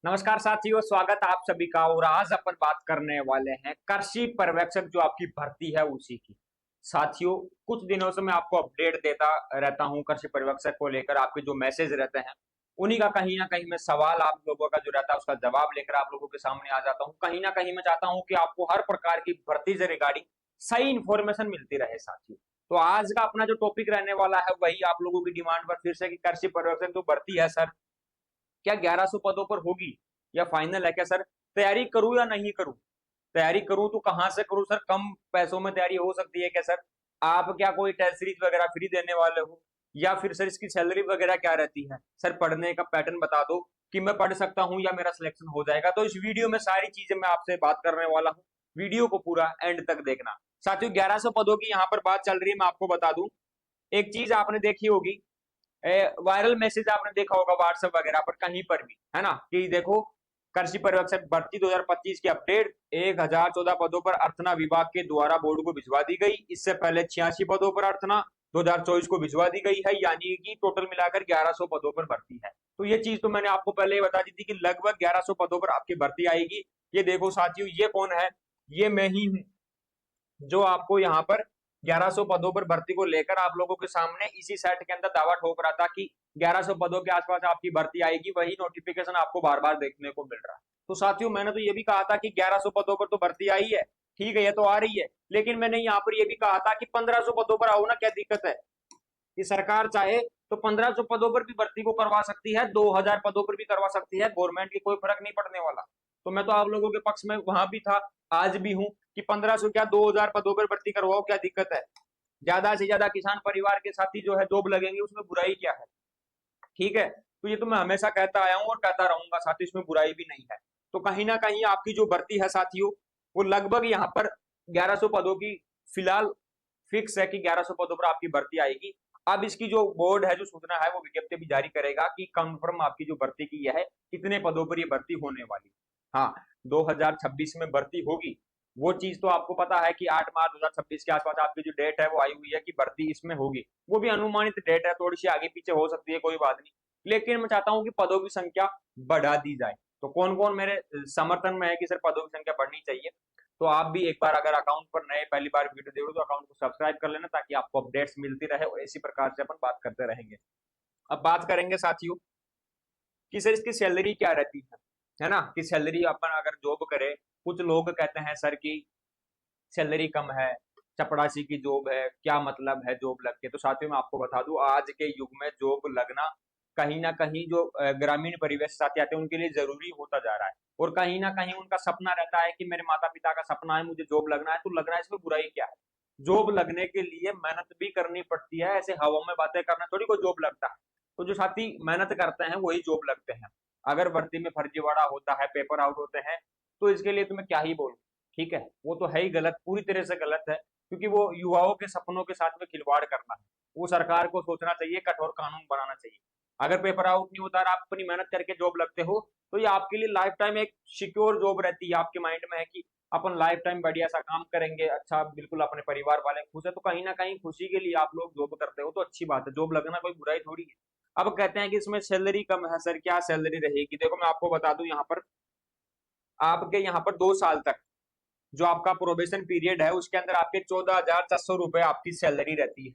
नमस्कार साथियों, स्वागत आप सभी का। और आज अपन बात करने वाले हैं कृषि पर्यवेक्षक जो आपकी भर्ती है उसी की। साथियों, कुछ दिनों से मैं आपको अपडेट देता रहता हूं कृषि पर्यवेक्षक को लेकर। आपके जो मैसेज रहते हैं उन्हीं का कहीं ना कहीं मैं सवाल आप लोगों का जो रहता है उसका जवाब लेकर आप लोगों के सामने आ जाता हूं। कहीं ना कहीं मैं चाहता हूं कि आपको हर प्रकार की भर्ती से रिगार्डिंग सही इंफॉर्मेशन मिलती रहे साथियों। तो आज का अपना जो टॉपिक रहने वाला है वही आप लोगों की डिमांड पर फिर से कि कृषि पर्यवेक्षक जो भर्ती है सर, क्या 1100 पदों पर होगी या फाइनल है क्या सर? तैयारी करूं या नहीं करूं? तैयारी करूं तो कहां से करूं सर? कम पैसों में तैयारी हो सकती है क्या सर? आप क्या कोई टेस्ट सीरीज वगैरह फ्री देने वाले हो, या फिर सर इसकी सैलरी वगैरह क्या रहती है? सर पढ़ने का पैटर्न बता दो कि मैं पढ़ सकता हूं या मेरा सिलेक्शन हो जाएगा। तो इस वीडियो में सारी चीजें मैं आपसे बात करने वाला हूं। वीडियो को पूरा एंड तक देखना। साथियों, 1100 पदों की यहाँ पर बात चल रही है। मैं आपको बता दूं, एक चीज आपने देखी होगी, वायरल मैसेज आपने देखा होगा व्हाट्सएप वगैरह पर कहीं पर भी, है ना, कि देखो कृषि पर्यवेक्षक भर्ती 2025 की अपडेट 1014 पदों पर अर्थना विभाग के द्वारा बोर्ड को भिजवा दी गई। इससे पहले 86 पदों पर अर्थना 2024 को भिजवा दी गई है, यानी कि टोटल मिलाकर 1100 पदों पर भर्ती है। तो ये चीज तो मैंने आपको पहले ही बता दी थी कि लगभग 1100 पदों पर आपकी भर्ती आएगी। ये देखो साथियों, ये कौन है? ये मैं ही हूँ जो आपको यहाँ पर 1100 पदों पर भर्ती को लेकर आप लोगों के सामने इसी सेट के अंदर दावा ठोक रहा था कि 1100 पदों के आसपास आपकी भर्ती आएगी। वही नोटिफिकेशन आपको बार बार देखने को मिल रहा है। तो साथियों, मैंने तो ये भी कहा था कि 1100 पदों पर तो भर्ती आई है, ठीक है, ये तो आ रही है, लेकिन मैंने यहाँ पर ये भी कहा था कि 1500 पदों पर आओ ना, क्या दिक्कत है? कि सरकार चाहे तो 1500 पदों पर भी भर्ती को करवा सकती है, 2000 पदों पर भी करवा सकती है, गवर्नमेंट की कोई फर्क नहीं पड़ने वाला। तो मैं तो आप लोगों के पक्ष में वहां भी था, आज भी हूं, कि 1500 क्या 2000 पदों पर भर्ती करवाओ, क्या दिक्कत है? ज्यादा से ज्यादा किसान परिवार के साथी जो है जॉब लगेंगे, उसमें बुराई क्या है? ठीक है, तो ये तो मैं हमेशा कहता आया हूं और कहता रहूंगा साथी, इसमें बुराई भी नहीं है। तो कहीं ना कहीं आपकी जो भर्ती है साथियों, वो लगभग यहाँ पर 1100 पदों की फिलहाल फिक्स है कि 1100 पदों पर आपकी भर्ती आएगी। अब इसकी जो बोर्ड है, जो सूचना है, वो विज्ञप्ति भी जारी करेगा कि कंफर्म आपकी जो भर्ती की है कितने पदों पर ये भर्ती होने वाली। हाँ, 2026 में भर्ती होगी, वो चीज तो आपको पता है कि 8 मार्च 2026 के आसपास आपकी जो डेट है वो आई हुई है कि भर्ती इसमें होगी। वो भी अनुमानित डेट है, थोड़ी सी आगे पीछे हो सकती है, कोई बात नहीं। लेकिन मैं चाहता हूं कि पदों की संख्या बढ़ा दी जाए। तो कौन कौन मेरे समर्थन में है कि सर पदों की संख्या बढ़नी चाहिए? तो आप भी एक बार अगर अकाउंट पर नए पहली बार वीडियो देखो तो अकाउंट को सब्सक्राइब कर लेना, ताकि आपको अपडेट्स मिलती रहे और इसी प्रकार से अपन बात करते रहेंगे। अब बात करेंगे साथियों कि सर इसकी सैलरी क्या रहती है ना, कि सैलरी अपन अगर जॉब करे, कुछ लोग कहते हैं सर की सैलरी कम है, चपड़ासी की जॉब है, क्या मतलब है जॉब लग के? तो साथियों, मैं आपको बता दूं, आज के युग में जॉब लगना कहीं ना कहीं जो ग्रामीण परिवेश से साथी आते हैं उनके लिए जरूरी होता जा रहा है। और कहीं ना कहीं उनका सपना रहता है कि मेरे माता पिता का सपना है, मुझे जॉब लगना है, तो लगना है, इसमें बुराई क्या है? जॉब लगने के लिए मेहनत भी करनी पड़ती है, ऐसे हवा में बातें करना थोड़ी कोई जॉब लगता है। तो जो साथी मेहनत करते हैं वही जॉब लगते हैं। अगर भर्ती में फर्जीवाड़ा होता है, पेपर आउट होते हैं, तो इसके लिए तुम्हें क्या ही बोलूं। ठीक है, वो तो है ही गलत, पूरी तरह से गलत है, क्योंकि वो युवाओं के सपनों के साथ में खिलवाड़ करना है। वो सरकार को सोचना चाहिए, कठोर कानून बनाना चाहिए। अगर पेपर आउट नहीं होता और आप अपनी मेहनत करके जॉब लगते हो, तो ये आपके लिए लाइफ टाइम एक सिक्योर जॉब रहती है। आपके माइंड में है कि अपन लाइफ टाइम बढ़िया सा काम करेंगे, अच्छा, बिल्कुल अपने परिवार वाले खुश है, तो कहीं ना कहीं खुशी के लिए आप लोग जॉब करते हो, तो अच्छी बात है, जॉब लगना कोई बुराई थोड़ी है। अब कहते हैं कि इसमें सैलरी कम है सर, क्या सैलरी रहेगी? देखो मैं आपको बता दूं, यहाँ पर आपके यहाँ पर 2 साल तक जो आपका प्रोबेशन पीरियड है उसके अंदर आपके 14,400 रुपए आपकी सैलरी रहती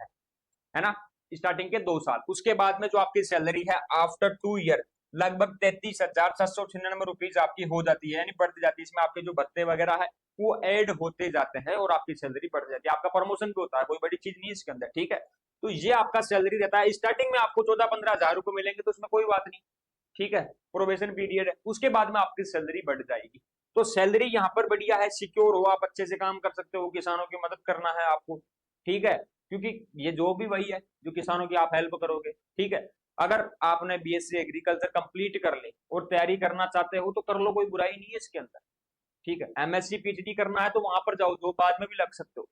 है ना, स्टार्टिंग के 2 साल। उसके बाद में जो आपकी सैलरी है आफ्टर 2 ईयर, लगभग 33,796 रुपीज आपकी हो जाती है, यानी बढ़ती जाती है। इसमें आपके जो भत्ते वगैरह है वो ऐड होते जाते हैं और आपकी सैलरी बढ़ जाती है। आपका प्रमोशन भी होता है, कोई बड़ी चीज नहीं है इसके अंदर, ठीक है। तो ये आपका सैलरी रहता है। स्टार्टिंग में आपको 14-15 हजार रुपए मिलेंगे, तो उसमें कोई बात नहीं, ठीक है, प्रोबेशन पीरियड है। उसके बाद में आपकी सैलरी बढ़ जाएगी। तो सैलरी यहाँ पर बढ़िया है, सिक्योर हो, आप अच्छे से काम कर सकते हो, किसानों की मदद करना है आपको, ठीक है, क्योंकि ये जॉब भी वही है जो किसानों की आप हेल्प करोगे, ठीक है। अगर आपने बीएससी एग्रीकल्चर कंप्लीट कर ली और तैयारी करना चाहते हो तो कर लो, कोई बुराई नहीं है इसके अंदर, ठीक है। एमएससी पीएचडी करना है तो वहां पर जाओ, जो बाद में भी लग सकते हो।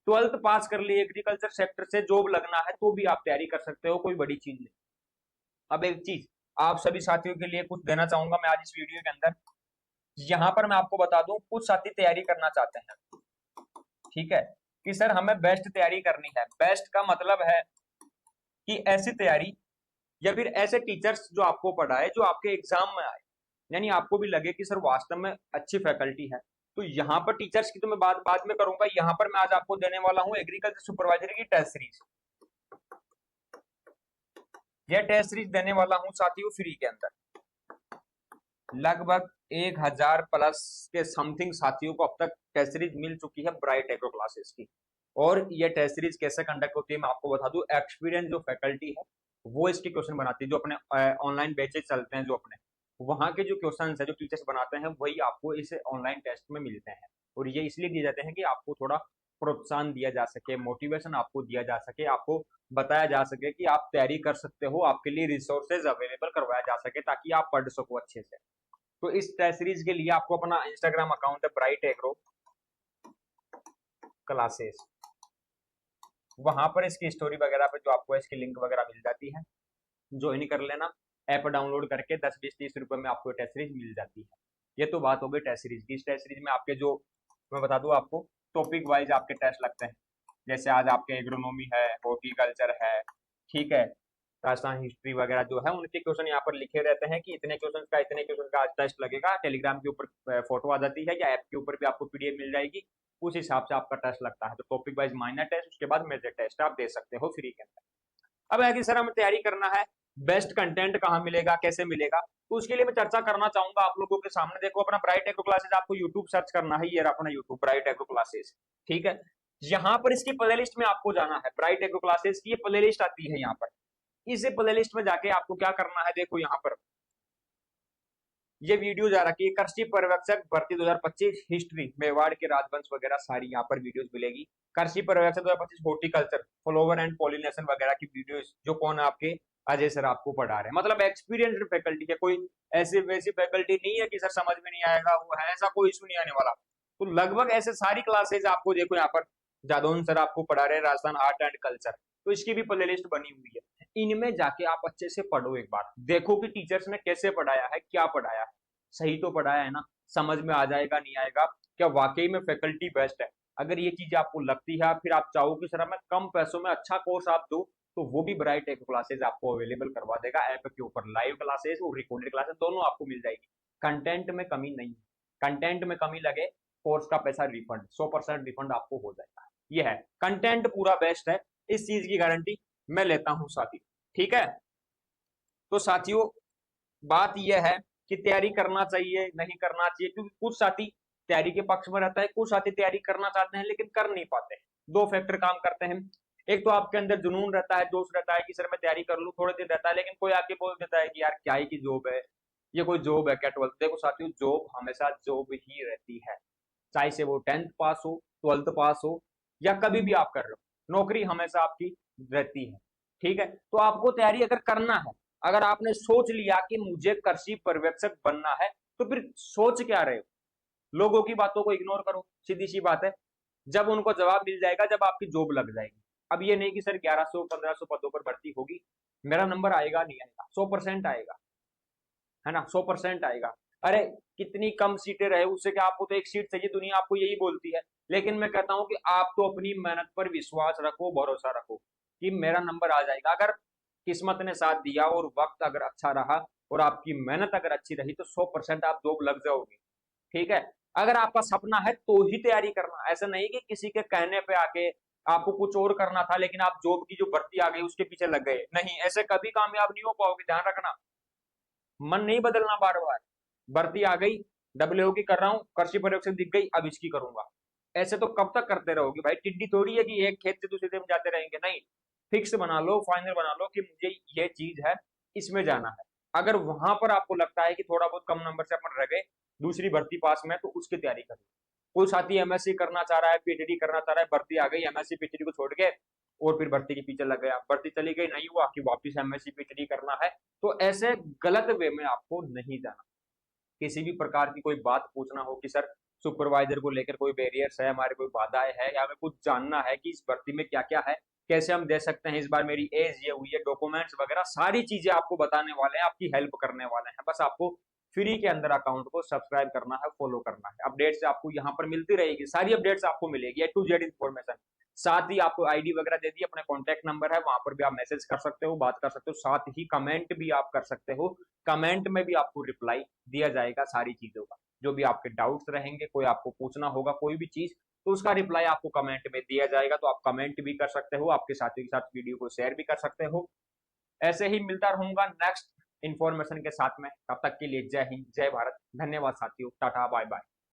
12th पास कर ली, एग्रीकल्चर सेक्टर से जॉब लगना है तो भी आप तैयारी कर सकते हो, कोई बड़ी चीज नहीं। अब एक चीज आप सभी साथियों के लिए कुछ देना चाहूंगा मैं आज इस वीडियो के अंदर। यहाँ पर मैं आपको बता दूं, कुछ साथी तैयारी करना चाहते हैं, ठीक है, कि सर हमें बेस्ट तैयारी करनी है। बेस्ट का मतलब है कि ऐसी तैयारी या फिर ऐसे टीचर्स जो आपको पढ़ाए जो आपके एग्जाम में आए, यानी आपको भी लगे कि सर वास्तव में अच्छी फैकल्टी है। तो यहाँ पर टीचर्स की तो मैं बात बाद में करूंगा, यहाँ पर मैं आज आपको देने वाला हूँ एग्रीकल्चर सुपरवाइजर की टेस्ट सीरीज। यह टेस्ट सीरीज देने वाला हूँ साथियों फ्री के अंदर। लगभग 1000 प्लस के समथिंग साथियों को अब तक टेस्ट सीरीज मिल चुकी है ब्राइट एग्रो क्लासेस की। और ये टेस्ट सीरीज कैसे कंडक्ट होती है मैं आपको बता दूं। एक्सपीरियंस जो फैकल्टी है वो इसके क्वेश्चन बनाती है, जो अपने ऑनलाइन बैचेज चलते हैं जो अपने, वहां के जो क्वेश्चन है जो टीचर्स बनाते हैं वही आपको इस ऑनलाइन टेस्ट में मिलते हैं। और ये इसलिए दिए जाते हैं कि आपको थोड़ा प्रोत्साहन दिया जा सके, मोटिवेशन आपको दिया जा सके, आपको बताया जा सके कि आप तैयारी कर सकते हो, आपके लिए रिसोर्सेज अवेलेबल करवाया जा सके ताकि आप पढ़ सको अच्छे से। तो इस टेस्ट सीरीज के लिए आपको अपना इंस्टाग्राम अकाउंट है ब्राइट एग्रो क्लासेस, वहां पर इसकी स्टोरी वगैरह पे जो आपको इसकी लिंक वगैरह मिल जाती है, ज्वाइन कर लेना। ऐप डाउनलोड करके 10 20 30 रुपए में आपको टेस्ट सीरीज मिल जाती है। ये तो बात हो गई टेस्ट सीरीज की। इस टेस्ट सीरीज में आपके जो मैं बता दूं आपको टॉपिक वाइज आपके टेस्ट लगते हैं। जैसे आज आपके एग्रोनॉमी है, हॉर्टिकल्चर है, ठीक है, राजस्थान हिस्ट्री वगैरह जो है उनके क्वेश्चन यहाँ पर लिखे रहते हैं कि इतने क्वेश्चन का आज टेस्ट लगेगा। टेलीग्राम के ऊपर फोटो आ जाती है या ऐप के ऊपर भी आपको पीडीएफ मिल जाएगी, उस हिसाब से आपका टेस्ट लगता है। तो टॉपिक वाइज माइनर टेस्ट, उसके बाद मेजर टेस्ट आप दे सकते हो फ्री के अंदर। अब है कि सर हमें तैयारी करना है, बेस्ट कंटेंट कहाँ मिलेगा, कैसे मिलेगा, तो उसके लिए मैं चर्चा करना चाहूंगा आप लोगों के सामने। देखो अपना ब्राइट एग्रो क्लासेस आपको यूट्यूब सर्च करना है, ये अपना यूट्यूब ब्राइट एग्रो क्लासेस, ठीक है। यहाँ पर इसकी प्ले लिस्ट में आपको जाना है, ब्राइट एग्रो क्लासेस की ये प्ले लिस्ट आती है यहाँ पर। इस प्ले लिस्ट में जाके आपको क्या करना है, देखो यहाँ पर ये वीडियो जा रखी है कृषि पर्यवेक्षक भर्ती 2025 हिस्ट्री, मेवाड़ के राजवंश वगैरह सारी यहाँ पर वीडियोस मिलेगी। कृषि पर्यवेक्षक 2025 हॉर्टिकल्चर, फ्लावर एंड पॉलिनेशन वगैरह की वीडियोस जो कौन आपके अजय सर आपको पढ़ा रहे हैं। मतलब एक्सपीरियंस्ड फैकल्टी है, कोई ऐसी वैसी फैकल्टी नहीं है कि सर समझ में नहीं आएगा, वो है ऐसा कोई इशू नहीं आने वाला। तो लगभग ऐसे सारी क्लासेज आपको देखो यहाँ पर जादौन सर आपको पढ़ा रहे हैं राजस्थान आर्ट एंड कल्चर, तो इसकी भी प्ले लिस्ट बनी हुई है। इनमें जाके आप अच्छे से पढ़ो, एक बार देखो कि टीचर्स ने कैसे पढ़ाया है, क्या पढ़ाया है, सही तो पढ़ाया है ना, समझ में आ जाएगा नहीं आएगा, क्या वाकई में फैकल्टी बेस्ट है। अगर ये चीज आपको लगती है, फिर आप चाहो कि सर मैं कम पैसों में अच्छा कोर्स आप दो, तो वो भी ब्राइट एग्रो क्लासेस आपको अवेलेबल करवा देगा। ऐप के ऊपर लाइव क्लासेस और रिकॉर्डेड क्लासेस दोनों आपको मिल जाएगी। कंटेंट में कमी नहीं है, कंटेंट में कमी लगे कोर्स का पैसा रिफंड 100% रिफंड आपको हो जाएगा। ये है, कंटेंट पूरा बेस्ट है, इस चीज की गारंटी मैं लेता हूं साथी, ठीक है। तो साथियों बात यह है कि तैयारी करना चाहिए नहीं करना चाहिए, क्योंकि कुछ साथी तैयारी के पक्ष में रहता है, कुछ साथी तैयारी करना चाहते हैं लेकिन कर नहीं पाते हैं। दो फैक्टर काम करते हैं, एक तो आपके अंदर जुनून रहता है, जोश रहता है कि सर मैं तैयारी कर लूं, थोड़े दिन रहता है, लेकिन कोई आके बोल देता है कि यार क्या ही की जॉब है, ये कोई जॉब है क्या 12th। देखो साथियों जॉब हमेशा जॉब ही रहती है, चाहे से वो 10th पास हो, 12th पास हो, या कभी भी आप कर रहे हो, नौकरी हमेशा आपकी रहती है, ठीक है। तो आपको तैयारी अगर करना है, अगर आपने सोच लिया कि मुझे कृषि पर्यवेक्षक बनना है, तो फिर सोच क्या रहे हो, लोगों की बातों को इग्नोर करो, सीधी सी बात है। जब उनको जवाब मिल जाएगा, जब आपकी जॉब लग जाएगी। अब ये नहीं कि सर 1100 1500 पदों पर भर्ती होगी, मेरा नंबर आएगा नहीं आएगा, 100% आएगा, है ना, 100% आएगा। अरे कितनी कम सीटें रहे उससे क्या, आपको तो एक सीट चाहिए, दुनिया आपको यही बोलती है। लेकिन मैं कहता हूं कि आप तो अपनी मेहनत पर विश्वास रखो, भरोसा रखो कि मेरा नंबर आ जाएगा। अगर किस्मत ने साथ दिया और वक्त अगर अच्छा रहा और आपकी मेहनत अगर अच्छी रही, तो 100% आप जॉब लग जाओगे, ठीक है। अगर आपका सपना है तो ही तैयारी करना, ऐसा नहीं कि किसी के कहने पे आके आपको कुछ और करना था लेकिन आप जॉब की जो भर्ती आ गई उसके पीछे लग गए, नहीं, ऐसे कभी कामयाब नहीं हो पाओगे, ध्यान रखना। मन नहीं बदलना बार बार, भर्ती आ गई, डब्ल्यू की कर रहा हूँ, कृषि पर्यवेक्षक दिख गई, अब इसकी करूंगा, ऐसे तो कब तक करते रहोगे भाई। टिड्डी थोड़ी है कि एक खेत से दूसरे में जाते रहेंगे, नहीं, फिक्स बना लो, फाइनल बना लो कि मुझे ये चीज है, इसमें जाना है। अगर वहां पर आपको लगता है कि थोड़ा बहुत कम नंबर से अपन रह गए दूसरी भर्ती पास में, तो उसकी तैयारी करो। कोई साथी एमएससी करना चाह रहा है, पीएचडी करना चाह रहा है, भर्ती आ गई, एमएससी पीएचडी को छोड़ के और फिर भर्ती के पीछे लग गया, भर्ती चली गई, नहीं हुआ कि वापिस एमएससी पीएचडी करना है, तो ऐसे गलत वे में आपको नहीं जाना। किसी भी प्रकार की कोई बात पूछना हो कि सर सुपरवाइजर को लेकर कोई बैरियर्स है, हमारे कोई बाधाएं है, या हमें कुछ जानना है कि इस भर्ती में क्या क्या है, कैसे हम दे सकते हैं, इस बार मेरी एज ये हुई है, डॉक्यूमेंट्स वगैरह सारी चीजें आपको बताने वाले हैं, आपकी हेल्प करने वाले हैं। बस आपको फ्री के अंदर अकाउंट को सब्सक्राइब करना है, फॉलो करना है। अपडेट्स आपको यहाँ पर मिलती रहेगी, सारी अपडेट्स आपको मिलेगी, A to Z इन्फॉर्मेशन, साथ ही आपको आईडी वगैरह दे दी, अपना कॉन्टैक्ट नंबर है, वहां पर भी आप मैसेज कर सकते हो, बात कर सकते हो, साथ ही कमेंट भी आप कर सकते हो। कमेंट में भी आपको रिप्लाई दिया जाएगा सारी चीजों का, जो भी आपके डाउट्स रहेंगे, कोई आपको पूछना होगा कोई भी चीज, तो उसका रिप्लाई आपको कमेंट में दिया जाएगा। तो आप कमेंट भी कर सकते हो, आपके साथियों के साथ वीडियो को शेयर भी कर सकते हो। ऐसे ही मिलता रहूंगा नेक्स्ट इंफॉर्मेशन के साथ में। तब तक के लिए जय हिंद, जय भारत, धन्यवाद साथियों, टाटा बाय बाय।